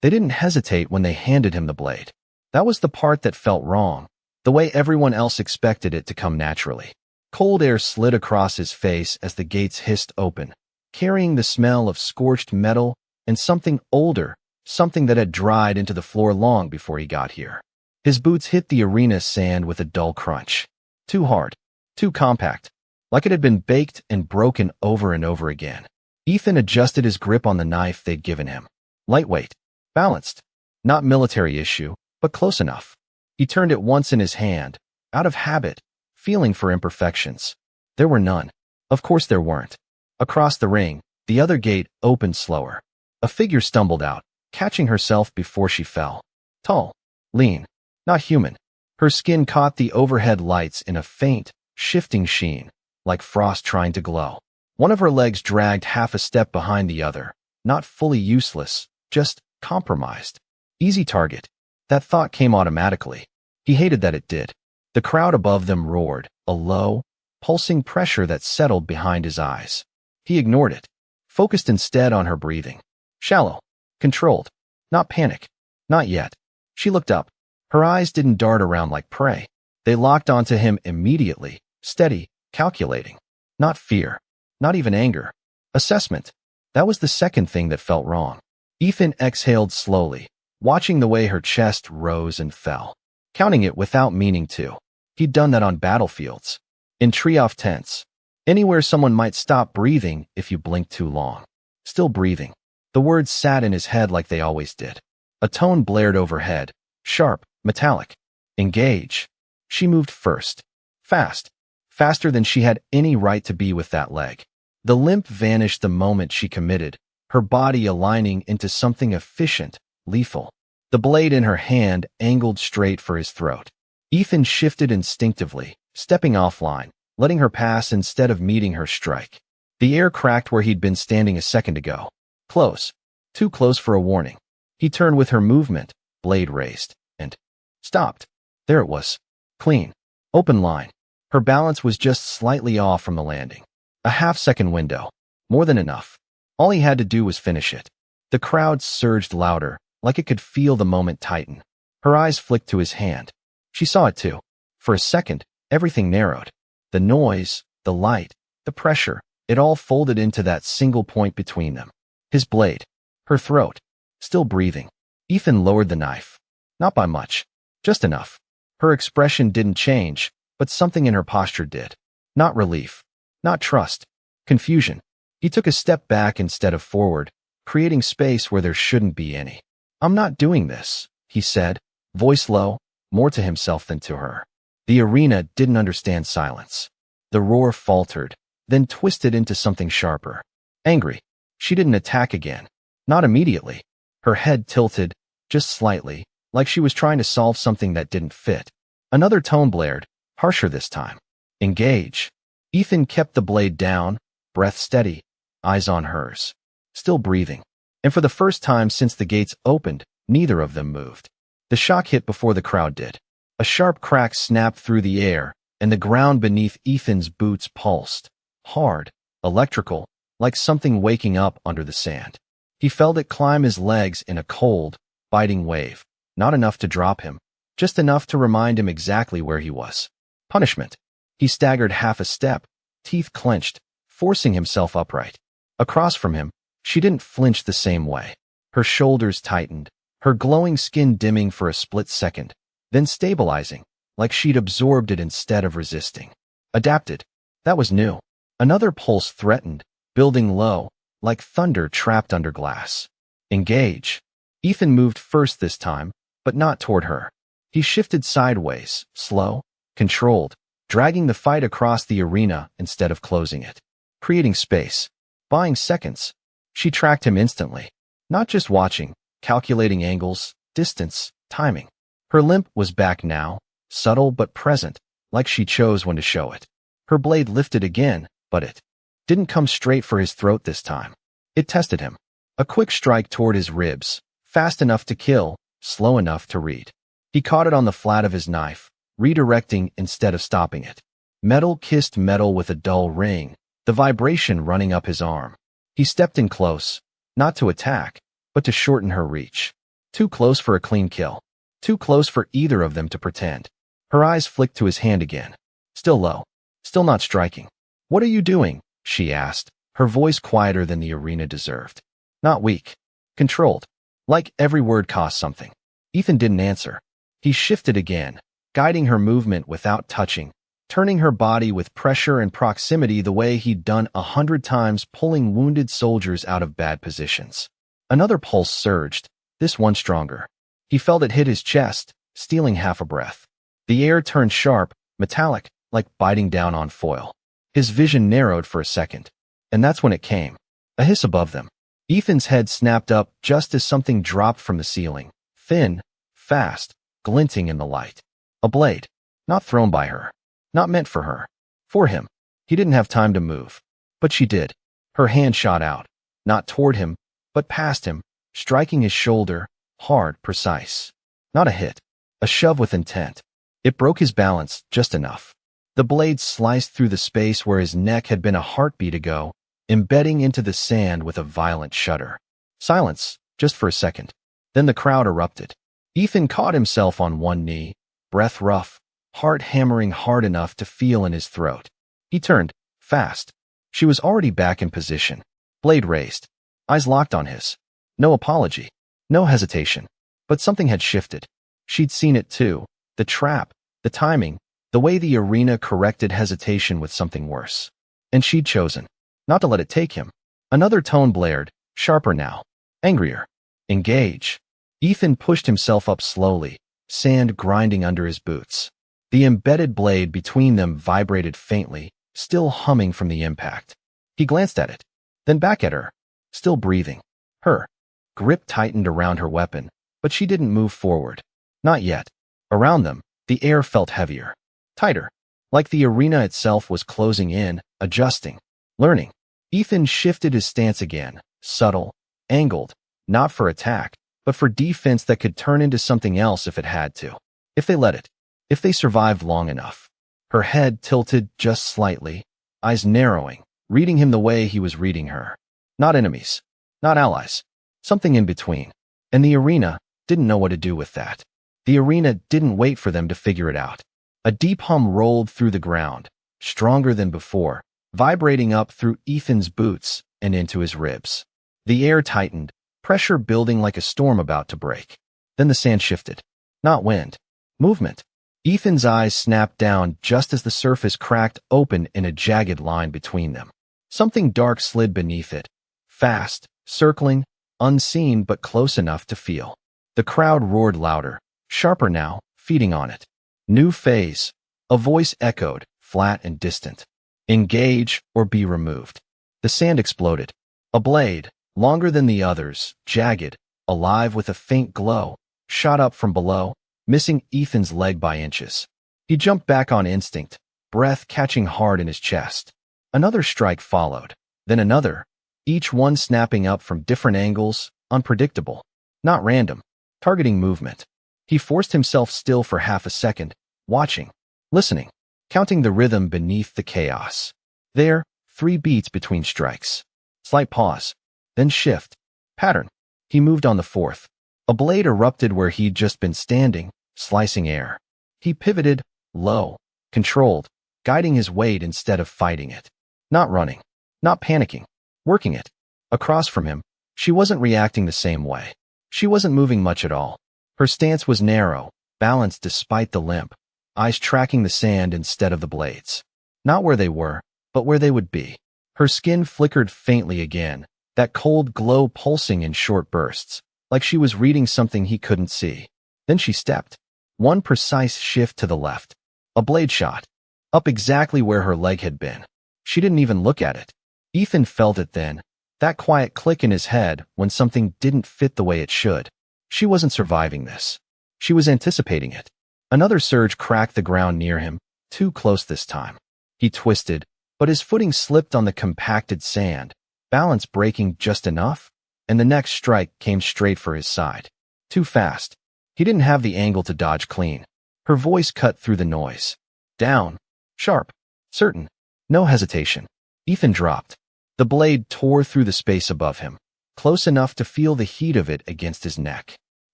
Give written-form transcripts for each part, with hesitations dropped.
They didn't hesitate when they handed him the blade. That was the part that felt wrong, the way everyone else expected it to come naturally. Cold air slid across his face as the gates hissed open, carrying the smell of scorched metal and something older, something that had dried into the floor long before he got here. His boots hit the arena sand with a dull crunch. Too hard, too compact, like it had been baked and broken over and over again. Ethan adjusted his grip on the knife they'd given him. Lightweight, balanced, not military issue, but close enough. He turned it once in his hand, out of habit, feeling for imperfections. There were none. Of course there weren't. Across the ring, the other gate opened slower. A figure stumbled out, catching herself before she fell. Tall, lean, not human. Her skin caught the overhead lights in a faint, shifting sheen, like frost trying to glow. One of her legs dragged half a step behind the other, not fully useless, just compromised. Easy target. That thought came automatically. He hated that it did. The crowd above them roared, a low, pulsing pressure that settled behind his eyes. He ignored it, focused instead on her breathing. Shallow, controlled, not panic. Not yet. She looked up. Her eyes didn't dart around like prey. They locked onto him immediately, steady, calculating. Not fear, not even anger. Assessment. That was the second thing that felt wrong. Ethan exhaled slowly, watching the way her chest rose and fell, counting it without meaning to. He'd done that on battlefields, in tree-off tents, anywhere someone might stop breathing if you blinked too long. Still breathing. The words sat in his head like they always did. A tone blared overhead, sharp, metallic. Engage. She moved first. Fast. Faster than she had any right to be with that leg. The limp vanished the moment she committed, her body aligning into something efficient, lethal. The blade in her hand angled straight for his throat. Ethan shifted instinctively, stepping offline, letting her pass instead of meeting her strike. The air cracked where he'd been standing a second ago. Close. Too close for a warning. He turned with her movement, blade raised, and stopped. There it was. Clean. Open line. Her balance was just slightly off from the landing. A half-second window. More than enough. All he had to do was finish it. The crowd surged louder, like it could feel the moment tighten. Her eyes flicked to his hand. She saw it too. For a second, everything narrowed. The noise, the light, the pressure, it all folded into that single point between them. His blade. Her throat. Still breathing. Ethan lowered the knife. Not by much. Just enough. Her expression didn't change, but something in her posture did. Not relief. Not trust. Confusion. He took a step back instead of forward, creating space where there shouldn't be any. I'm not doing this, he said, voice low, more to himself than to her. The arena didn't understand silence. The roar faltered, then twisted into something sharper. Angry. She didn't attack again. Not immediately. Her head tilted, just slightly, like she was trying to solve something that didn't fit. Another tone blared, harsher this time. Engage. Ethan kept the blade down, breath steady, eyes on hers. Still breathing. And for the first time since the gates opened, neither of them moved. The shock hit before the crowd did. A sharp crack snapped through the air, and the ground beneath Ethan's boots pulsed. Hard, electrical, like something waking up under the sand. He felt it climb his legs in a cold, biting wave. Not enough to drop him, just enough to remind him exactly where he was. Punishment. He staggered half a step, teeth clenched, forcing himself upright. Across from him, she didn't flinch the same way. Her shoulders tightened, her glowing skin dimming for a split second, then stabilizing, like she'd absorbed it instead of resisting. Adapted. That was new. Another pulse threatened, building low, like thunder trapped under glass. Engage. Ethan moved first this time, but not toward her. He shifted sideways, slow, controlled, dragging the fight across the arena instead of closing it. Creating space. Buying seconds. She tracked him instantly. Not just watching, calculating angles, distance, timing. Her limp was back now, subtle but present, like she chose when to show it. Her blade lifted again, but it didn't come straight for his throat this time. It tested him. A quick strike toward his ribs, fast enough to kill, slow enough to read. He caught it on the flat of his knife, redirecting instead of stopping it. Metal kissed metal with a dull ring, the vibration running up his arm. He stepped in close, not to attack, but to shorten her reach. Too close for a clean kill. Too close for either of them to pretend. Her eyes flicked to his hand again. Still low. Still not striking. "What are you doing?" she asked, her voice quieter than the arena deserved. Not weak. Controlled. Like every word cost something. Ethan didn't answer. He shifted again, guiding her movement without touching, turning her body with pressure and proximity the way he'd done 100 times, pulling wounded soldiers out of bad positions. Another pulse surged, this one stronger. He felt it hit his chest, stealing half a breath. The air turned sharp, metallic, like biting down on foil. His vision narrowed for a second. And that's when it came. A hiss above them. Ethan's head snapped up just as something dropped from the ceiling. Thin, fast, glinting in the light. A blade. Not thrown by her. Not meant for her. For him. He didn't have time to move. But she did. Her hand shot out. Not toward him, but past him, striking his shoulder, hard, precise. Not a hit. A shove with intent. It broke his balance just enough. The blade sliced through the space where his neck had been a heartbeat ago, embedding into the sand with a violent shudder. Silence, just for a second. Then the crowd erupted. Ethan caught himself on one knee, breath rough, heart hammering hard enough to feel in his throat. He turned, fast. She was already back in position. Blade raised. Eyes locked on his. No apology. No hesitation. But something had shifted. She'd seen it too. The trap, the timing, the way the arena corrected hesitation with something worse. And she'd chosen not to let it take him. Another tone blared, sharper now. Angrier. Engage. Ethan pushed himself up slowly, sand grinding under his boots. The embedded blade between them vibrated faintly, still humming from the impact. He glanced at it, then back at her, still breathing. Her grip tightened around her weapon, but she didn't move forward. Not yet. Around them, the air felt heavier. Tighter. Like the arena itself was closing in, adjusting, learning. Ethan shifted his stance again, subtle, angled, not for attack, but for defense that could turn into something else if it had to. If they let it. If they survived long enough. Her head tilted just slightly, eyes narrowing, reading him the way he was reading her. Not enemies. Not allies. Something in between. And the arena didn't know what to do with that. The arena didn't wait for them to figure it out. A deep hum rolled through the ground, stronger than before, vibrating up through Ethan's boots and into his ribs. The air tightened, pressure building like a storm about to break. Then the sand shifted. Not wind. Movement. Ethan's eyes snapped down just as the surface cracked open in a jagged line between them. Something dark slid beneath it. Fast, circling, unseen but close enough to feel. The crowd roared louder, sharper now, feeding on it. New phase. A voice echoed, flat and distant. Engage or be removed. The sand exploded. A blade, longer than the others, jagged, alive with a faint glow, shot up from below, missing Ethan's leg by inches. He jumped back on instinct, breath catching hard in his chest. Another strike followed, then another, each one snapping up from different angles, unpredictable. Not random. Targeting movement. He forced himself still for half a second, watching, listening, counting the rhythm beneath the chaos. There, 3 beats between strikes. Slight pause. Then shift. Pattern. He moved on the 4th. A blade erupted where he'd just been standing, slicing air. He pivoted, low, controlled, guiding his weight instead of fighting it. Not running. Not panicking. Working it. Across from him, she wasn't reacting the same way. She wasn't moving much at all. Her stance was narrow, balanced despite the limp, eyes tracking the sand instead of the blades. Not where they were, but where they would be. Her skin flickered faintly again, that cold glow pulsing in short bursts, like she was reading something he couldn't see. Then she stepped. One precise shift to the left. A blade shot. Up exactly where her leg had been. She didn't even look at it. Ethan felt it then, that quiet click in his head when something didn't fit the way it should. She wasn't surviving this. She was anticipating it. Another surge cracked the ground near him, too close this time. He twisted, but his footing slipped on the compacted sand, balance breaking just enough, and the next strike came straight for his side. Too fast. He didn't have the angle to dodge clean. Her voice cut through the noise. Down. Sharp. Certain. No hesitation. Ethan dropped. The blade tore through the space above him, close enough to feel the heat of it against his neck.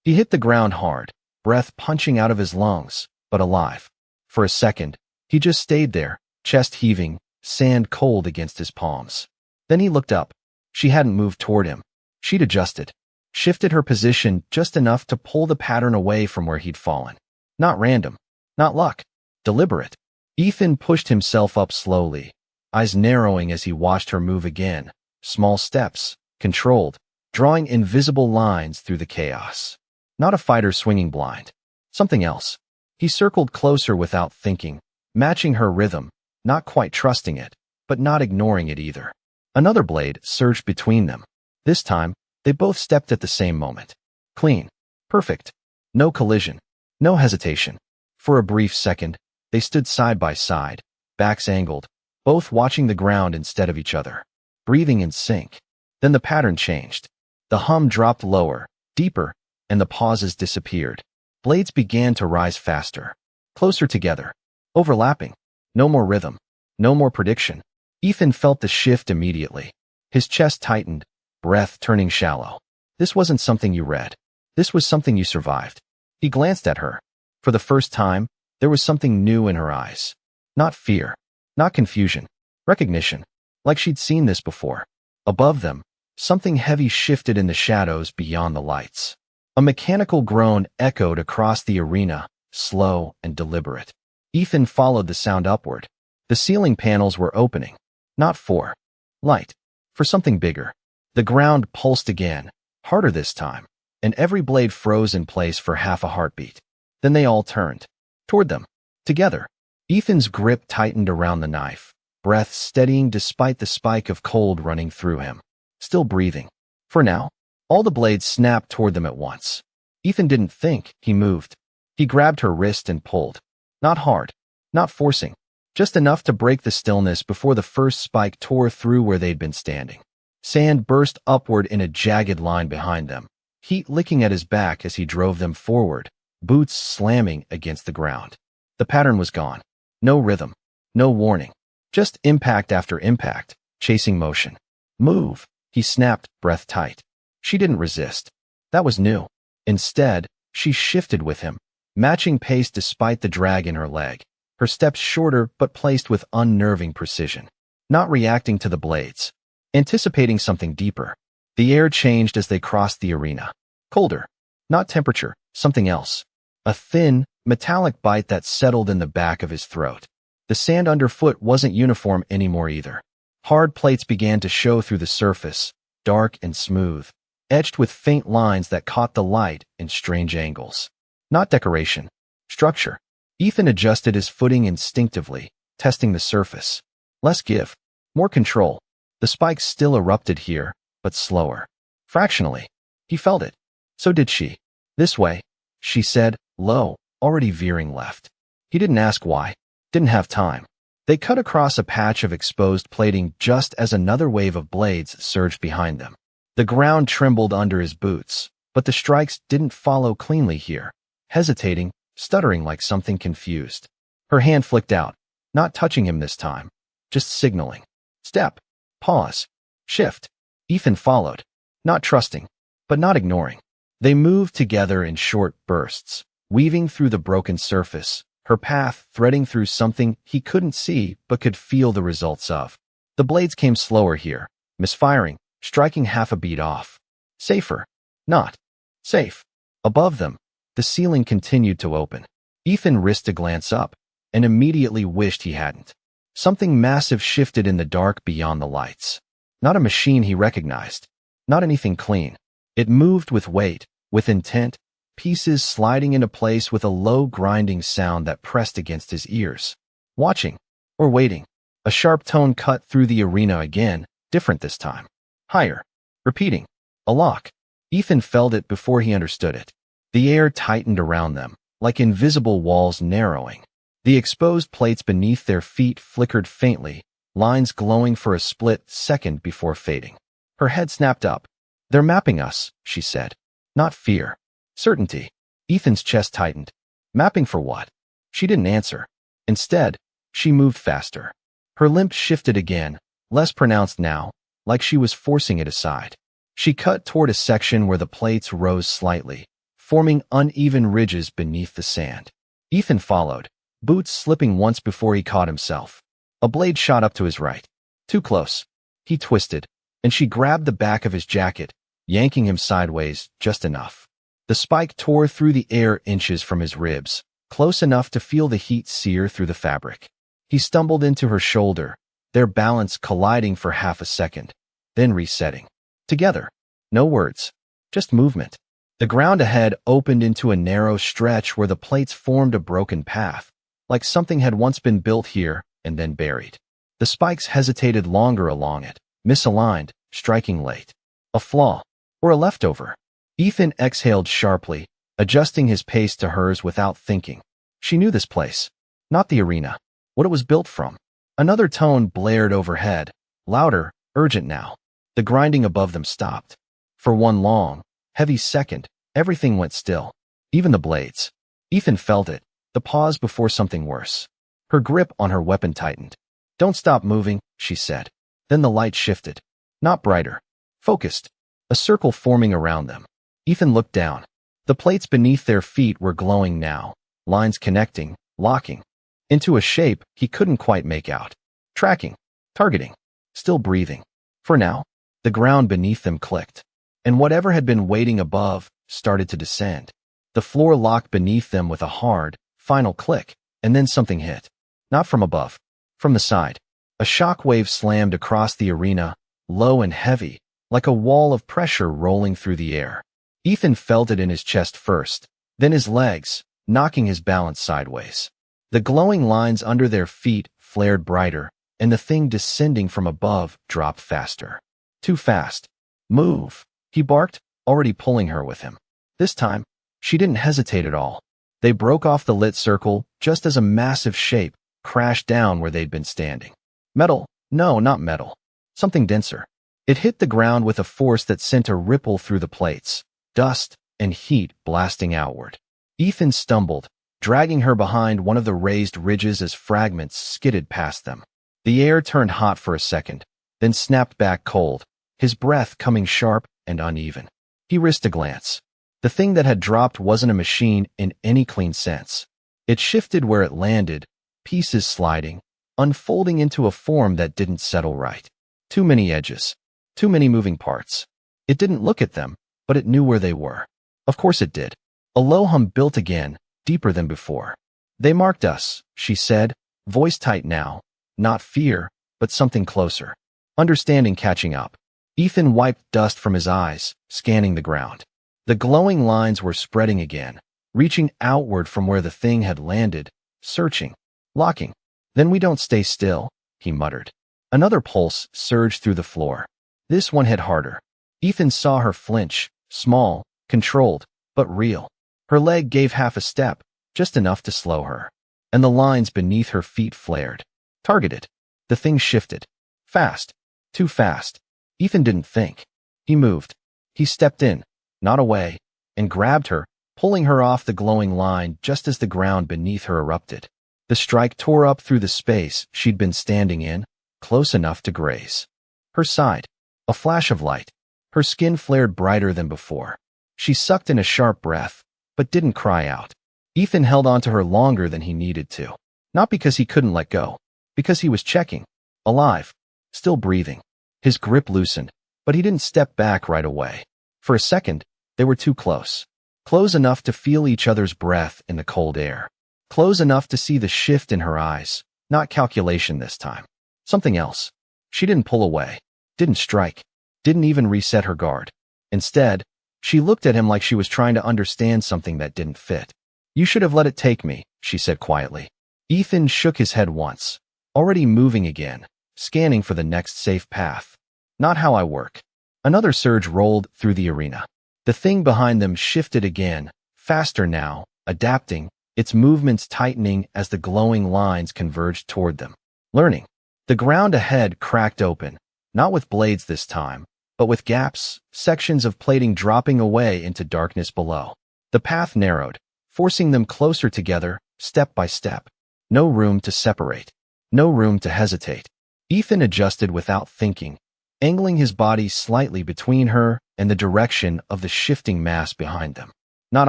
He hit the ground hard, breath punching out of his lungs, but alive. For a second, he just stayed there, chest heaving, sand cold against his palms. Then he looked up. She hadn't moved toward him. She'd adjusted, shifted her position just enough to pull the pattern away from where he'd fallen. Not random, not luck, deliberate. Ethan pushed himself up slowly, eyes narrowing as he watched her move again. Small steps, controlled, drawing invisible lines through the chaos. Not a fighter swinging blind. Something else. He circled closer without thinking, matching her rhythm, not quite trusting it, but not ignoring it either. Another blade surged between them. This time, they both stepped at the same moment. Clean. Perfect. No collision. No hesitation. For a brief second, they stood side by side, backs angled, both watching the ground instead of each other, breathing in sync. Then the pattern changed. The hum dropped lower, deeper, and the pauses disappeared. Blades began to rise faster, closer together, overlapping. No more rhythm, no more prediction. Ethan felt the shift immediately. His chest tightened, breath turning shallow. This wasn't something you read. This was something you survived. He glanced at her. For the first time, there was something new in her eyes. Not fear, not confusion, recognition, like she'd seen this before. Above them, something heavy shifted in the shadows beyond the lights. A mechanical groan echoed across the arena, slow and deliberate. Ethan followed the sound upward. The ceiling panels were opening. Not for light, for something bigger. The ground pulsed again, harder this time, and every blade froze in place for half a heartbeat. Then they all turned. Toward them. Together. Ethan's grip tightened around the knife, breath steadying despite the spike of cold running through him. Still breathing. For now, all the blades snapped toward them at once. Ethan didn't think, he moved. He grabbed her wrist and pulled. Not hard, not forcing, just enough to break the stillness before the first spike tore through where they'd been standing. Sand burst upward in a jagged line behind them, heat licking at his back as he drove them forward, boots slamming against the ground. The pattern was gone. No rhythm, no warning, just impact after impact, chasing motion. Move, he snapped, breath tight. She didn't resist. That was new. Instead, she shifted with him, matching pace despite the drag in her leg, her steps shorter but placed with unnerving precision. Not reacting to the blades, anticipating something deeper. The air changed as they crossed the arena. Colder. Not temperature, something else. A thin, metallic bite that settled in the back of his throat. The sand underfoot wasn't uniform anymore either. Hard plates began to show through the surface, dark and smooth, etched with faint lines that caught the light in strange angles. Not decoration. Structure. Ethan adjusted his footing instinctively, testing the surface. Less give. More control. The spikes still erupted here, but slower. Fractionally. He felt it. So did she. This way, she said, low, already veering left. He didn't ask why. Didn't have time. They cut across a patch of exposed plating just as another wave of blades surged behind them. The ground trembled under his boots, but the strikes didn't follow cleanly here, hesitating, stuttering like something confused. Her hand flicked out, not touching him this time, just signaling. Step. Pause. Shift. Ethan followed, not trusting, but not ignoring. They moved together in short bursts, weaving through the broken surface, her path threading through something he couldn't see but could feel the results of. The blades came slower here, misfiring, striking half a beat off. Safer. Not. Safe. Above them, the ceiling continued to open. Ethan risked a glance up, and immediately wished he hadn't. Something massive shifted in the dark beyond the lights. Not a machine he recognized. Not anything clean. It moved with weight, with intent, pieces sliding into place with a low grinding sound that pressed against his ears. Watching. Or waiting. A sharp tone cut through the arena again, different this time. Higher. Repeating. A lock. Ethan felt it before he understood it. The air tightened around them, like invisible walls narrowing. The exposed plates beneath their feet flickered faintly, lines glowing for a split second before fading. Her head snapped up. They're mapping us, she said. Not fear. Certainty. Ethan's chest tightened. Mapping for what? She didn't answer. Instead, she moved faster. Her limp shifted again, less pronounced now, like she was forcing it aside. She cut toward a section where the plates rose slightly, forming uneven ridges beneath the sand. Ethan followed, boots slipping once before he caught himself. A blade shot up to his right. Too close. He twisted, and she grabbed the back of his jacket, yanking him sideways just enough. The spike tore through the air inches from his ribs, close enough to feel the heat sear through the fabric. He stumbled into her shoulder, their balance colliding for half a second, then resetting. Together. No words. Just movement. The ground ahead opened into a narrow stretch where the plates formed a broken path, like something had once been built here and then buried. The spikes hesitated longer along it, misaligned, striking late. A flaw, or a leftover. Ethan exhaled sharply, adjusting his pace to hers without thinking. She knew this place, not the arena, what it was built from. Another tone blared overhead, louder, urgent now. The grinding above them stopped. For one long, heavy second, everything went still, even the blades. Ethan felt it, the pause before something worse. Her grip on her weapon tightened. "Don't stop moving," she said. Then the light shifted. Not brighter. Focused. A circle forming around them. Ethan looked down. The plates beneath their feet were glowing now, lines connecting, locking. Into a shape he couldn't quite make out. Tracking. Targeting. Still breathing. For now. The ground beneath them clicked. And whatever had been waiting above started to descend. The floor locked beneath them with a hard, final click, and then something hit. Not from above. From the side. A shock wave slammed across the arena, low and heavy, like a wall of pressure rolling through the air. Ethan felt it in his chest first, then his legs, knocking his balance sideways. The glowing lines under their feet flared brighter, and the thing descending from above dropped faster. Too fast. "Move," he barked, already pulling her with him. This time, she didn't hesitate at all. They broke off the lit circle just as a massive shape crashed down where they'd been standing. Metal? No, not metal. Something denser. It hit the ground with a force that sent a ripple through the plates, dust and heat blasting outward. Ethan stumbled, dragging her behind one of the raised ridges as fragments skidded past them. The air turned hot for a second, then snapped back cold, his breath coming sharp and uneven. He risked a glance. The thing that had dropped wasn't a machine in any clean sense. It shifted where it landed, pieces sliding, unfolding into a form that didn't settle right. Too many edges. Too many moving parts. It didn't look at them, but it knew where they were. Of course it did. A low hum built again, deeper than before. "They marked us," she said, voice tight now. Not fear, but something closer. Understanding catching up. Ethan wiped dust from his eyes, scanning the ground. The glowing lines were spreading again, reaching outward from where the thing had landed, searching, locking. "Then we don't stay still," he muttered. Another pulse surged through the floor. This one hit harder. Ethan saw her flinch, small, controlled, but real. Her leg gave half a step, just enough to slow her. And the lines beneath her feet flared. Targeted. The thing shifted. Fast. Too fast. Ethan didn't think. He moved. He stepped in, not away, and grabbed her, pulling her off the glowing line just as the ground beneath her erupted. The strike tore up through the space she'd been standing in, close enough to graze. Her side. A flash of light. Her skin flared brighter than before. She sucked in a sharp breath, but didn't cry out. Ethan held on to her longer than he needed to. Not because he couldn't let go. Because he was checking. Alive. Still breathing. His grip loosened, but he didn't step back right away. For a second, they were too close. Close enough to feel each other's breath in the cold air. Close enough to see the shift in her eyes. Not calculation this time. Something else. She didn't pull away. Didn't strike. Didn't even reset her guard. Instead, she looked at him like she was trying to understand something that didn't fit. "You should have let it take me," she said quietly. Ethan shook his head once, already moving again, scanning for the next safe path. "Not how I work." Another surge rolled through the arena. The thing behind them shifted again, faster now, adapting, its movements tightening as the glowing lines converged toward them. Learning. The ground ahead cracked open, not with blades this time, but with gaps, sections of plating dropping away into darkness below. The path narrowed, forcing them closer together, step by step. No room to separate. No room to hesitate. Ethan adjusted without thinking, angling his body slightly between her and the direction of the shifting mass behind them. Not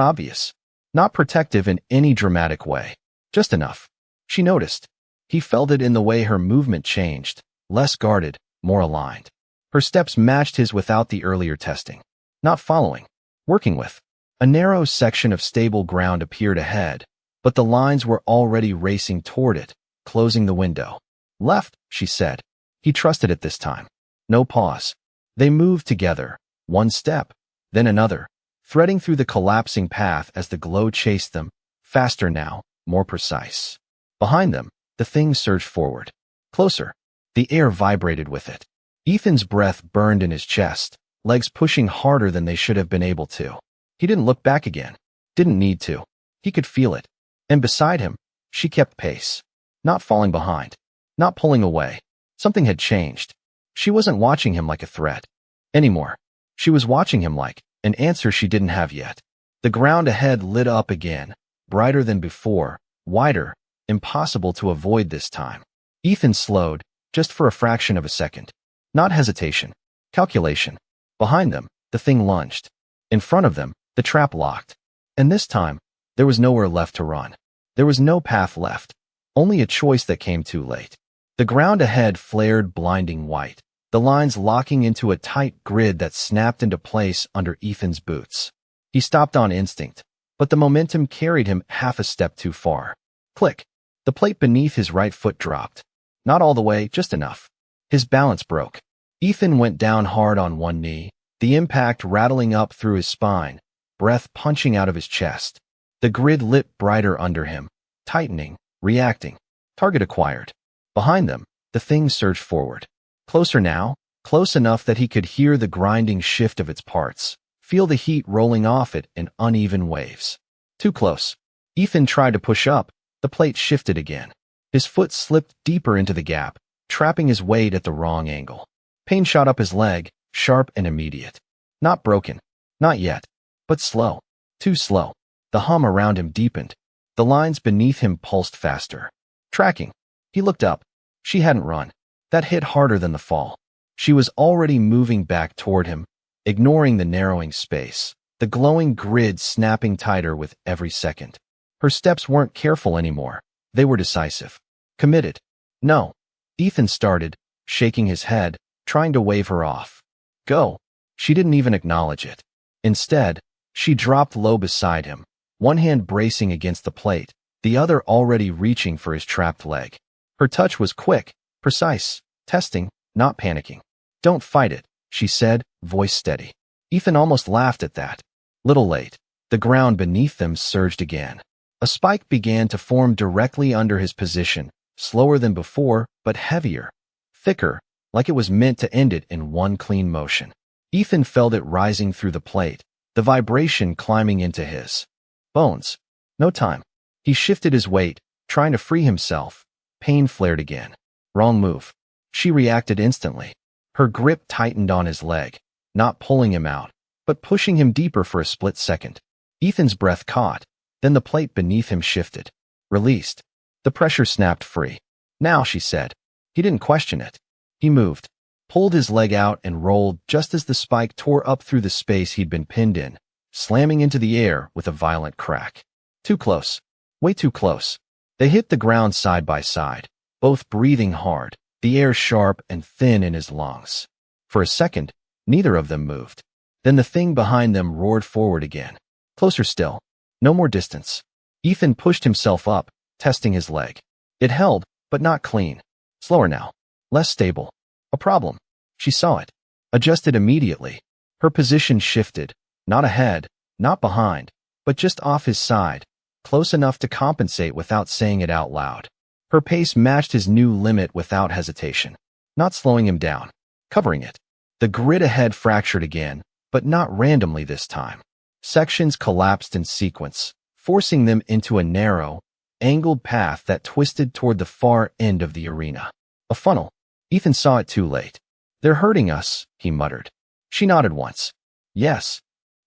obvious. Not protective in any dramatic way. Just enough. She noticed. He felt it in the way her movement changed, less guarded, more aligned. Her steps matched his without the earlier testing. Not following. Working with. A narrow section of stable ground appeared ahead, but the lines were already racing toward it, closing the window. Left, she said. He trusted it this time. No pause. They moved together, one step, then another, threading through the collapsing path as the glow chased them, faster now, more precise. Behind them, the thing surged forward. Closer. The air vibrated with it. Ethan's breath burned in his chest, legs pushing harder than they should have been able to. He didn't look back again. Didn't need to. He could feel it. And beside him, she kept pace. Not falling behind. Not pulling away. Something had changed. She wasn't watching him like a threat anymore. She was watching him like an answer she didn't have yet. The ground ahead lit up again, brighter than before, wider, impossible to avoid this time. Ethan slowed, just for a fraction of a second. Not hesitation. Calculation. Behind them, the thing lunged. In front of them, the trap locked. And this time, there was nowhere left to run. There was no path left. Only a choice that came too late. The ground ahead flared blinding white, the lines locking into a tight grid that snapped into place under Ethan's boots. He stopped on instinct, but the momentum carried him half a step too far. Click. The plate beneath his right foot dropped. Not all the way, just enough. His balance broke. Ethan went down hard on one knee, the impact rattling up through his spine, breath punching out of his chest. The grid lit brighter under him, tightening, reacting. Target acquired. Behind them, the thing surged forward. Closer now, close enough that he could hear the grinding shift of its parts, feel the heat rolling off it in uneven waves. Too close. Ethan tried to push up. The plate shifted again. His foot slipped deeper into the gap, trapping his weight at the wrong angle. Pain shot up his leg, sharp and immediate. Not broken. Not yet. But slow. Too slow. The hum around him deepened. The lines beneath him pulsed faster. Tracking. He looked up. She hadn't run. That hit harder than the fall. She was already moving back toward him, ignoring the narrowing space, the glowing grid snapping tighter with every second. Her steps weren't careful anymore. They were decisive. Committed. No. Ethan started, shaking his head, trying to wave her off. Go. She didn't even acknowledge it. Instead, she dropped low beside him, one hand bracing against the plate, the other already reaching for his trapped leg. Her touch was quick, precise, testing, not panicking. Don't fight it, she said, voice steady. Ethan almost laughed at that. Little late. The ground beneath them surged again. A spike began to form directly under his position, slower than before, but heavier. Thicker, like it was meant to end it in one clean motion. Ethan felt it rising through the plate, the vibration climbing into his bones. No time. He shifted his weight, trying to free himself. Pain flared again. Wrong move. She reacted instantly. Her grip tightened on his leg, not pulling him out, but pushing him deeper for a split second. Ethan's breath caught, then the plate beneath him shifted. Released. The pressure snapped free. Now, she said. He didn't question it. He moved, pulled his leg out and rolled just as the spike tore up through the space he'd been pinned in, slamming into the air with a violent crack. Too close. Way too close. They hit the ground side by side, both breathing hard, the air sharp and thin in his lungs. For a second, neither of them moved. Then the thing behind them roared forward again. Closer still. No more distance. Ethan pushed himself up, testing his leg. It held, but not clean. Slower now. Less stable. A problem. She saw it. Adjusted immediately. Her position shifted. Not ahead, not behind, but just off his side, close enough to compensate without saying it out loud. Her pace matched his new limit without hesitation. Not slowing him down. Covering it. The grid ahead fractured again, but not randomly this time. Sections collapsed in sequence, forcing them into a narrow, angled path that twisted toward the far end of the arena. A funnel. Ethan saw it too late. They're hurting us, he muttered. She nodded once. Yes.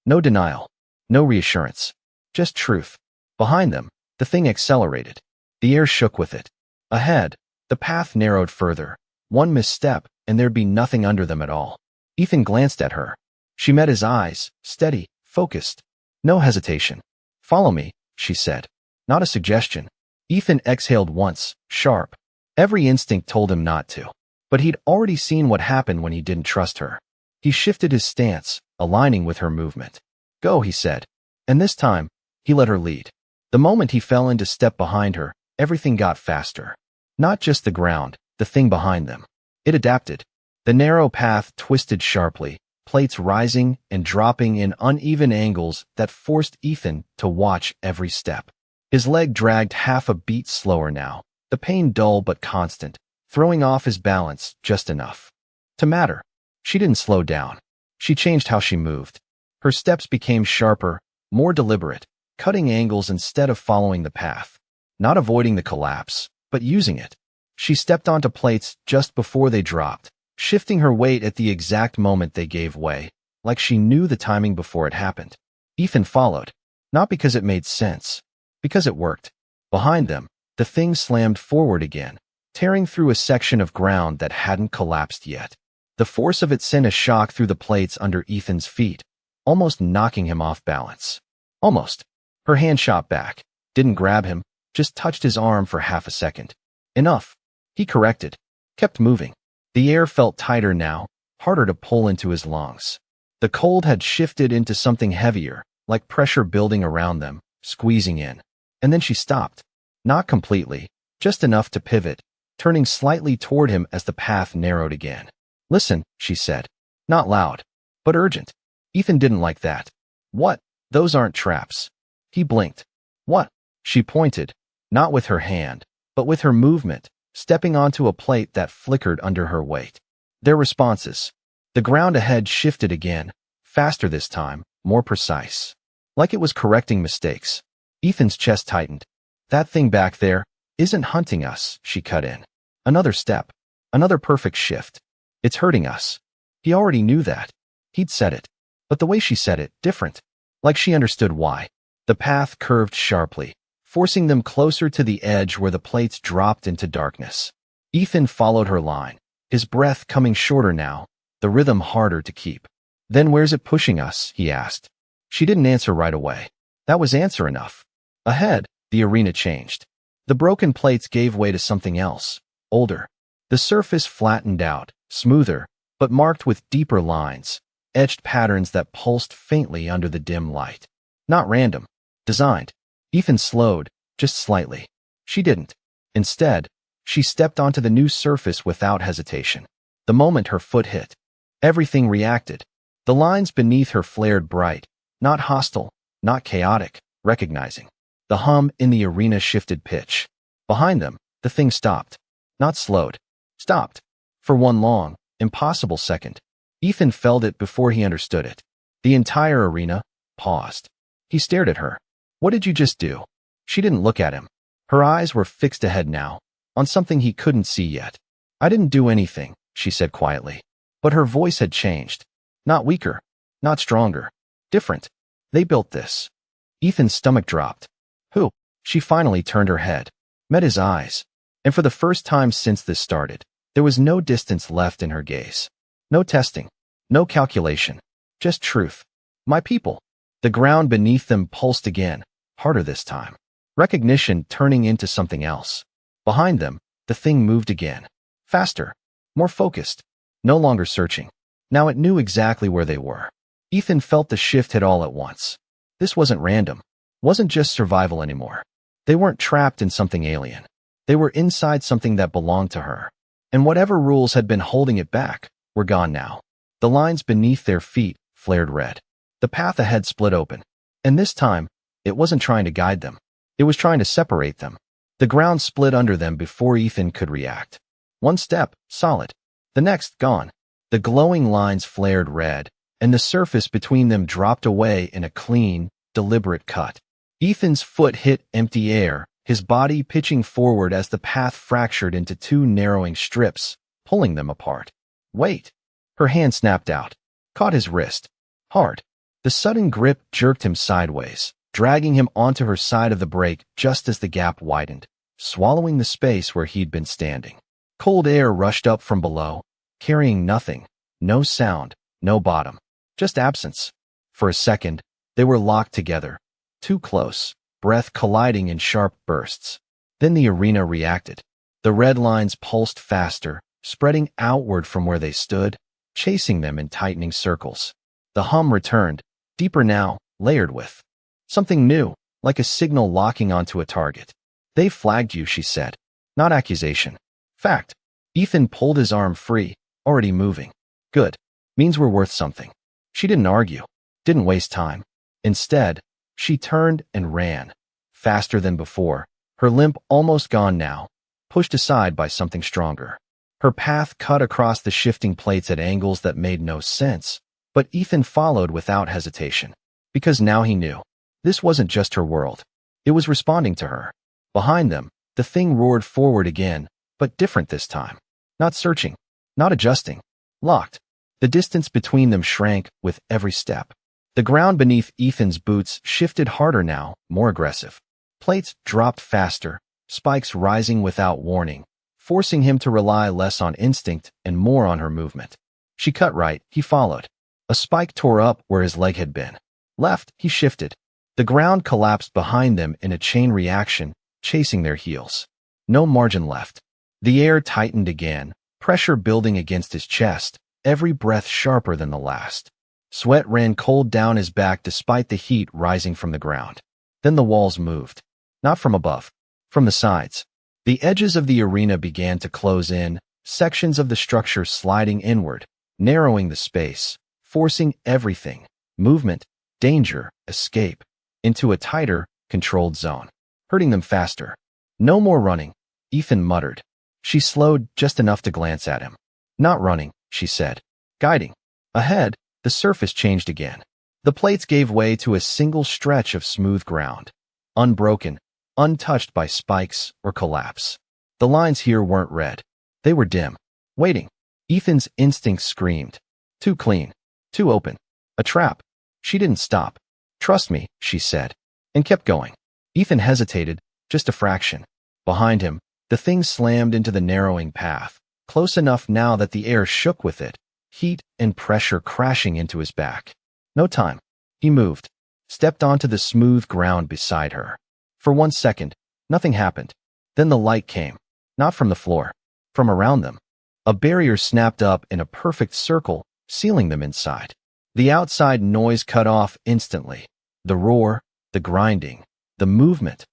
No denial. No reassurance. Just truth. Behind them, the thing accelerated. The air shook with it. Ahead, the path narrowed further. One misstep, and there'd be nothing under them at all. Ethan glanced at her. She met his eyes, steady, focused. No hesitation. Follow me, she said. Not a suggestion. Ethan exhaled once, sharp. Every instinct told him not to. But he'd already seen what happened when he didn't trust her. He shifted his stance, aligning with her movement. Go, he said. And this time, he let her lead. The moment he fell into step behind her, everything got faster. Not just the ground, the thing behind them. It adapted. The narrow path twisted sharply, plates rising and dropping in uneven angles that forced Ethan to watch every step. His leg dragged half a beat slower now, the pain dull but constant, throwing off his balance just enough to matter. She didn't slow down. She changed how she moved. Her steps became sharper, more deliberate, cutting angles instead of following the path. Not avoiding the collapse, but using it. She stepped onto plates just before they dropped, shifting her weight at the exact moment they gave way, like she knew the timing before it happened. Ethan followed, not because it made sense, because it worked. Behind them, the thing slammed forward again, tearing through a section of ground that hadn't collapsed yet. The force of it sent a shock through the plates under Ethan's feet, almost knocking him off balance. Almost. Her hand shot back, didn't grab him, just touched his arm for half a second. Enough. He corrected, kept moving. The air felt tighter now, harder to pull into his lungs. The cold had shifted into something heavier, like pressure building around them, squeezing in. And then she stopped. Not completely, just enough to pivot, turning slightly toward him as the path narrowed again. Listen, she said. Not loud, but urgent. Ethan didn't like that. What? Those aren't traps. He blinked. What? She pointed, not with her hand, but with her movement, stepping onto a plate that flickered under her weight. Their responses. The ground ahead shifted again, faster this time, more precise. Like it was correcting mistakes. Ethan's chest tightened. That thing back there isn't hunting us, she cut in. Another step. Another perfect shift. It's hurting us. He already knew that. He'd said it. But the way she said it, different. Like she understood why. The path curved sharply, forcing them closer to the edge where the plates dropped into darkness. Ethan followed her line, his breath coming shorter now, the rhythm harder to keep. Then where's it pushing us? He asked. She didn't answer right away. That was answer enough. Ahead, the arena changed. The broken plates gave way to something else, older. The surface flattened out, smoother, but marked with deeper lines, etched patterns that pulsed faintly under the dim light. Not random. Designed. Ethan slowed, just slightly. She didn't. Instead, she stepped onto the new surface without hesitation. The moment her foot hit, everything reacted. The lines beneath her flared bright, not hostile, not chaotic, recognizing. The hum in the arena shifted pitch. Behind them, the thing stopped. Not slowed. Stopped. For one long, impossible second. Ethan felt it before he understood it. The entire arena paused. He stared at her. What did you just do? She didn't look at him. Her eyes were fixed ahead now, on something he couldn't see yet. I didn't do anything, she said quietly. But her voice had changed. Not weaker. Not stronger. Different. They built this. Ethan's stomach dropped. Who? She finally turned her head, met his eyes, and for the first time since this started, there was no distance left in her gaze. No testing. No calculation. Just truth. My people. The ground beneath them pulsed again, harder this time. Recognition turning into something else. Behind them, the thing moved again. Faster. More focused. No longer searching. Now it knew exactly where they were. Ethan felt the shift hit all at once. This wasn't random. Wasn't just survival anymore. They weren't trapped in something alien. They were inside something that belonged to her. And whatever rules had been holding it back were gone now. The lines beneath their feet flared red. The path ahead split open. And this time, it wasn't trying to guide them. It was trying to separate them. The ground split under them before Ethan could react. One step, solid. The next, gone. The glowing lines flared red, and the surface between them dropped away in a clean, deliberate cut. Ethan's foot hit empty air, his body pitching forward as the path fractured into two narrowing strips, pulling them apart. Wait. Her hand snapped out, caught his wrist. Hard. The sudden grip jerked him sideways, dragging him onto her side of the break just as the gap widened, swallowing the space where he'd been standing. Cold air rushed up from below, carrying nothing, no sound, no bottom, just absence. For a second, They were locked together, too close, breath colliding in sharp bursts. Then the arena reacted. The red lines pulsed faster, spreading outward from where they stood, chasing them in tightening circles. The hum returned, deeper now, layered with something new, like a signal locking onto a target. "They flagged you," she said. Not accusation. Fact. Ethan pulled his arm free, already moving. "Good. Means we're worth something." She didn't argue, didn't waste time. Instead, she turned and ran, faster than before, her limp almost gone now, pushed aside by something stronger. Her path cut across the shifting plates at angles that made no sense, but Ethan followed without hesitation. Because now he knew. This wasn't just her world. It was responding to her. Behind them, the thing roared forward again, but different this time. Not searching, not adjusting. Locked. The distance between them shrank with every step. The ground beneath Ethan's boots shifted harder now, more aggressive. Plates dropped faster, spikes rising without warning, forcing him to rely less on instinct and more on her movement. She cut right, he followed. A spike tore up where his leg had been. Left, he shifted. The ground collapsed behind them in a chain reaction, chasing their heels. No margin left. The air tightened again, pressure building against his chest, every breath sharper than the last. Sweat ran cold down his back despite the heat rising from the ground. Then the walls moved. Not from above, from the sides. The edges of the arena began to close in, sections of the structure sliding inward, narrowing the space, forcing everything, movement, danger, escape, into a tighter, controlled zone, hurting them faster. "No more running," Ethan muttered. She slowed just enough to glance at him. "Not running," she said. Guiding. Ahead, the surface changed again. The plates gave way to a single stretch of smooth ground, unbroken, untouched by spikes or collapse. The lines here weren't red. They were dim, waiting. Ethan's instincts screamed. Too clean, too open. A trap. She didn't stop. "Trust me," she said, and kept going. Ethan hesitated, just a fraction. Behind him, the thing slammed into the narrowing path, close enough now that the air shook with it, heat and pressure crashing into his back. No time. He moved, stepped onto the smooth ground beside her. For 1 second, nothing happened. Then the light came, not from the floor, from around them. A barrier snapped up in a perfect circle, sealing them inside. The outside noise cut off instantly. The roar, the grinding, the movement,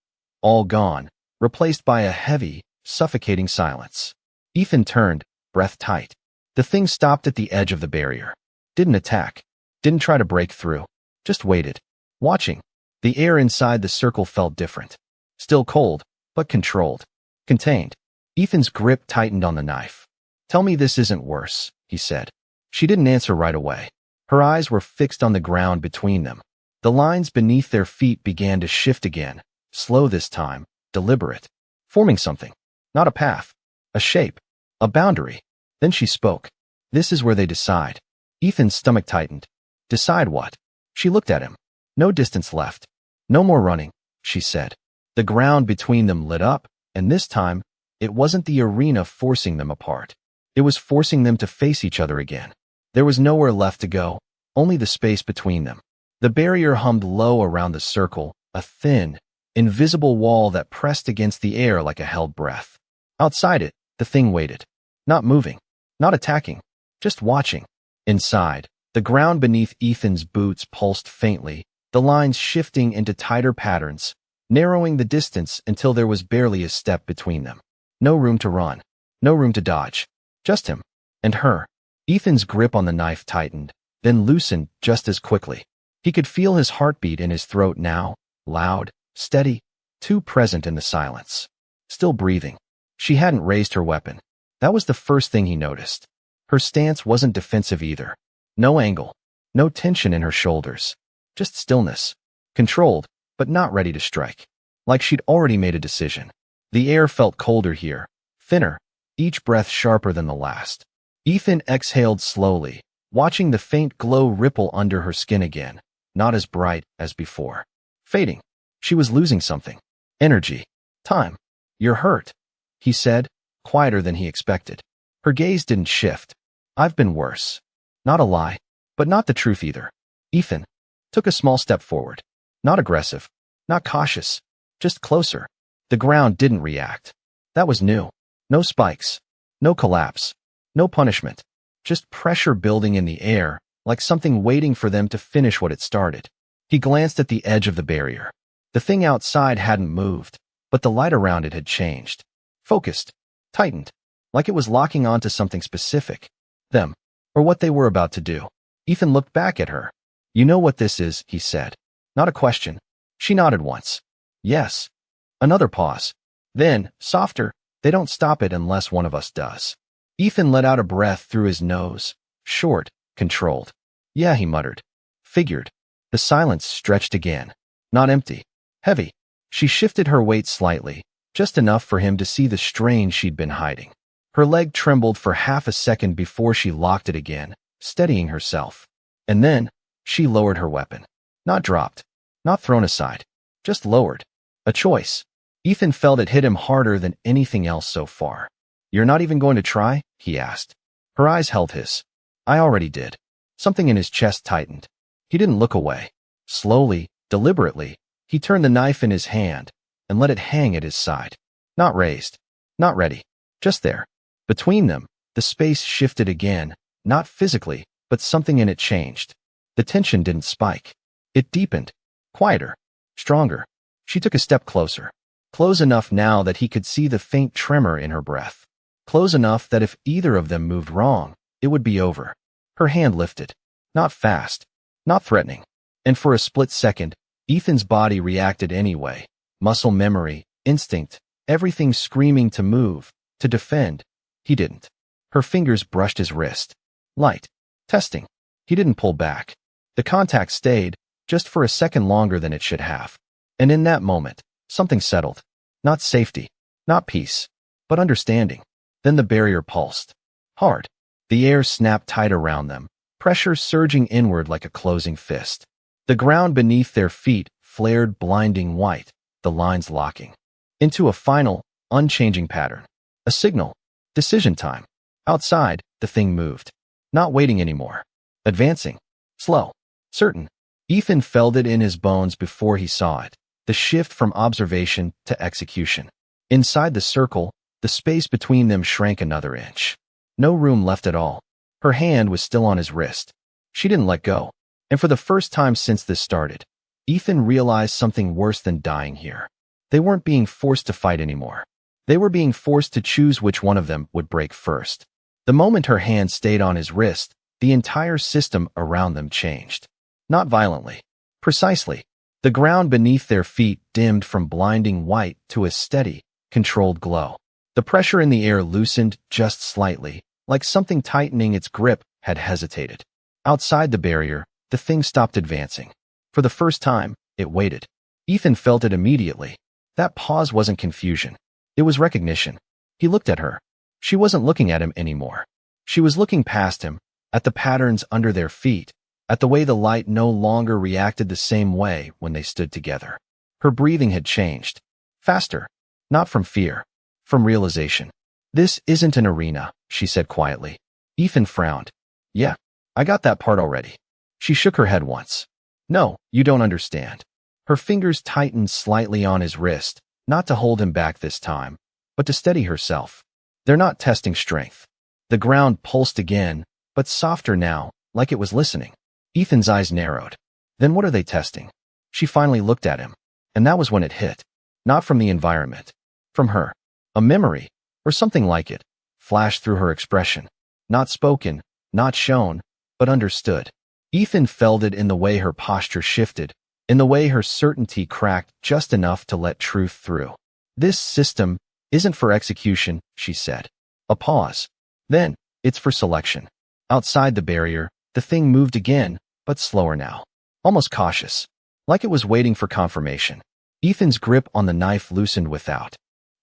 all gone, replaced by a heavy, suffocating silence. Ethan turned, breath tight. The thing stopped at the edge of the barrier. Didn't attack, didn't try to break through, just waited, watching. The air inside the circle felt different. Still cold, but controlled, contained. Ethan's grip tightened on the knife. "Tell me this isn't worse," he said. She didn't answer right away. Her eyes were fixed on the ground between them. The lines beneath their feet began to shift again, slow this time, deliberate, forming something. Not a path, a shape, a boundary. Then she spoke. "This is where they decide." Ethan's stomach tightened. "Decide what?" She looked at him. No distance left. "No more running," she said. The ground between them lit up, and this time, it wasn't the arena forcing them apart. It was forcing them to face each other again. There was nowhere left to go, only the space between them. The barrier hummed low around the circle, a thin, invisible wall that pressed against the air like a held breath. Outside it, the thing waited. Not moving, not attacking, just watching. Inside, the ground beneath Ethan's boots pulsed faintly, the lines shifting into tighter patterns, narrowing the distance until there was barely a step between them. No room to run, no room to dodge. Just him and her. Ethan's grip on the knife tightened, then loosened just as quickly. He could feel his heartbeat in his throat now, loud, steady, too present in the silence. Still breathing. She hadn't raised her weapon. That was the first thing he noticed. Her stance wasn't defensive either. No angle, no tension in her shoulders. Just stillness. Controlled, but not ready to strike. Like she'd already made a decision. The air felt colder here, thinner, each breath sharper than the last. Ethan exhaled slowly, watching the faint glow ripple under her skin again, not as bright as before. Fading. She was losing something. Energy. Time. "You're hurt," he said, quieter than he expected. Her gaze didn't shift. "I've been worse." Not a lie, but not the truth either. "Ethan." took a small step forward. Not aggressive, not cautious, just closer. The ground didn't react. That was new. No spikes, no collapse, no punishment, just pressure building in the air, like something waiting for them to finish what it started. He glanced at the edge of the barrier. The thing outside hadn't moved, but the light around it had changed. Focused, tightened, like it was locking onto something specific. Them, or what they were about to do. Ethan looked back at her. "You know what this is," he said. Not a question. She nodded once. "Yes." Another pause. Then, softer, "They don't stop it unless one of us does." Ethan let out a breath through his nose. Short, controlled. "Yeah," he muttered. "Figured." The silence stretched again. Not empty. Heavy. She shifted her weight slightly, just enough for him to see the strain she'd been hiding. Her leg trembled for half a second before she locked it again, steadying herself. And then, she lowered her weapon. Not dropped. Not thrown aside. Just lowered. A choice. Ethan felt it hit him harder than anything else so far. "You're not even going to try?" he asked. Her eyes held his. "I already did." Something in his chest tightened. He didn't look away. Slowly, deliberately, he turned the knife in his hand and let it hang at his side. Not raised. Not ready. Just there. Between them, the space shifted again, not physically, but something in it changed. The tension didn't spike. It deepened. Quieter. Stronger. She took a step closer. Close enough now that he could see the faint tremor in her breath. Close enough that if either of them moved wrong, it would be over. Her hand lifted. Not fast. Not threatening. And for a split second, Ethan's body reacted anyway. Muscle memory, instinct, everything screaming to move, to defend. He didn't. Her fingers brushed his wrist. Light. Testing. He didn't pull back. The contact stayed, just for a second longer than it should have. And in that moment, something settled. Not safety. Not peace. But understanding. Then the barrier pulsed. Hard. The air snapped tight around them, pressure surging inward like a closing fist. The ground beneath their feet flared blinding white, the lines locking. Into a final, unchanging pattern. A signal. Decision time. Outside, the thing moved. Not waiting anymore. Advancing. Slow. Certain. Ethan felt it in his bones before he saw it. The shift from observation to execution. Inside the circle, the space between them shrank another inch. No room left at all. Her hand was still on his wrist. She didn't let go. And for the first time since this started, Ethan realized something worse than dying here. They weren't being forced to fight anymore. They were being forced to choose which one of them would break first. The moment her hand stayed on his wrist, the entire system around them changed. Not violently. Precisely. The ground beneath their feet dimmed from blinding white to a steady, controlled glow. The pressure in the air loosened just slightly, like something tightening its grip had hesitated. Outside the barrier, the thing stopped advancing. For the first time, it waited. Ethan felt it immediately. That pause wasn't confusion. It was recognition. He looked at her. She wasn't looking at him anymore. She was looking past him, at the patterns under their feet, at the way the light no longer reacted the same way when they stood together. Her breathing had changed. Faster. Not from fear. From realization. "This isn't an arena," she said quietly. Ethan frowned. "Yeah, I got that part already." She shook her head once. "No, you don't understand." Her fingers tightened slightly on his wrist, not to hold him back this time, but to steady herself. "They're not testing strength." The ground pulsed again, but softer now, like it was listening. Ethan's eyes narrowed. "Then what are they testing?" She finally looked at him, and that was when it hit. Not from the environment. From her. A memory, or something like it, flashed through her expression. Not spoken, not shown, but understood. Ethan felt it in the way her posture shifted, in the way her certainty cracked just enough to let truth through. "This system isn't for execution," she said. A pause. "Then, it's for selection." Outside the barrier, the thing moved again, but slower now. Almost cautious. Like it was waiting for confirmation. Ethan's grip on the knife loosened without